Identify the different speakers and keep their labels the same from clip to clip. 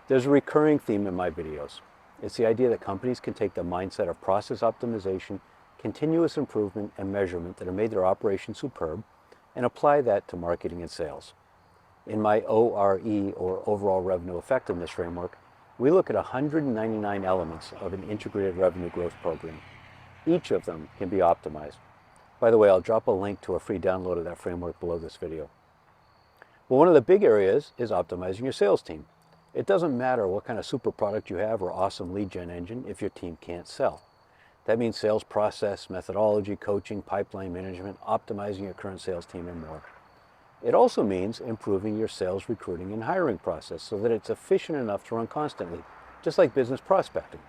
Speaker 1: There's a recurring theme in my videos. It's the idea that companies can take the mindset of process optimization, continuous improvement, and measurement that have made their operation superb and apply that to marketing and sales. In my ORE, or Overall Revenue Effectiveness Framework, we look at 199 elements of an integrated revenue growth program. Each of them can be optimized. By the way, I'll drop a link to a free download of that framework below this video. Well, one of the big areas is optimizing your sales team. It doesn't matter what kind of super product you have or awesome lead gen engine if your team can't sell. That means sales process, methodology, coaching, pipeline management, optimizing your current sales team, and more. It also means improving your sales recruiting and hiring process so that it's efficient enough to run constantly, just like business prospecting.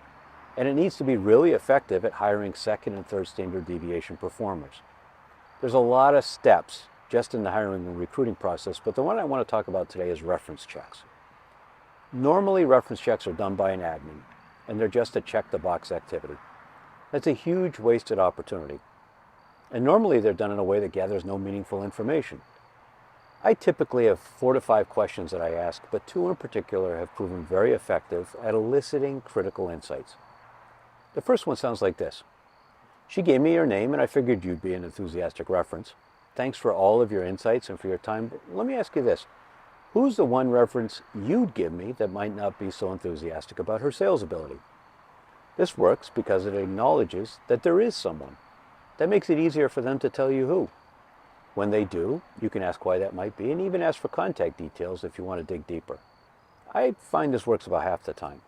Speaker 1: And it needs to be really effective at hiring second and third standard deviation performers. There's a lot of steps just in the hiring and recruiting process, but the one I want to talk about today is reference checks. Normally, reference checks are done by an admin, and they're just a check-the-box activity. That's a huge wasted opportunity. And normally they're done in a way that gathers no meaningful information. I typically have 4 to 5 questions that I ask, but 2 in particular have proven very effective at eliciting critical insights. The first one sounds like this. She gave me your name and I figured you'd be an enthusiastic reference. Thanks for all of your insights and for your time, but let me ask you this. Who's the one reference you'd give me that might not be so enthusiastic about her sales ability? This works because it acknowledges that there is someone. That makes it easier for them to tell you who. When they do, you can ask why that might be and even ask for contact details if you want to dig deeper. I find this works about half the time.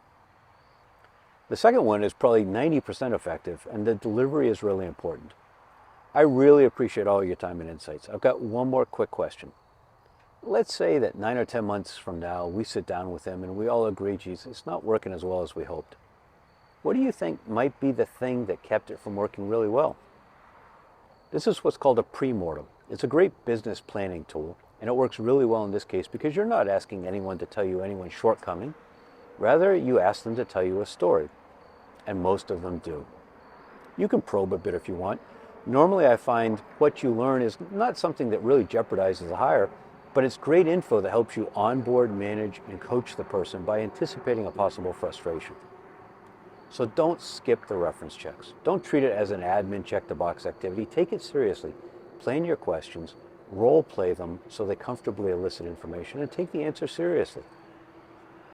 Speaker 1: The second one is probably 90% effective, and the delivery is really important. I really appreciate all your time and insights. I've got one more quick question. Let's say that 9 or 10 months from now, we sit down with them and we all agree, geez, it's not working as well as we hoped. What do you think might be the thing that kept it from working really well? This is what's called a premortem. It's a great business planning tool, and it works really well in this case because you're not asking anyone to tell you anyone's shortcoming. Rather, you ask them to tell you a story, and most of them do. You can probe a bit if you want. Normally, I find what you learn is not something that really jeopardizes the hire, but it's great info that helps you onboard, manage, and coach the person by anticipating a possible frustration. So don't skip the reference checks. Don't treat it as an admin check-the-box activity. Take it seriously. Plan your questions, role play them so they comfortably elicit information, and take the answer seriously.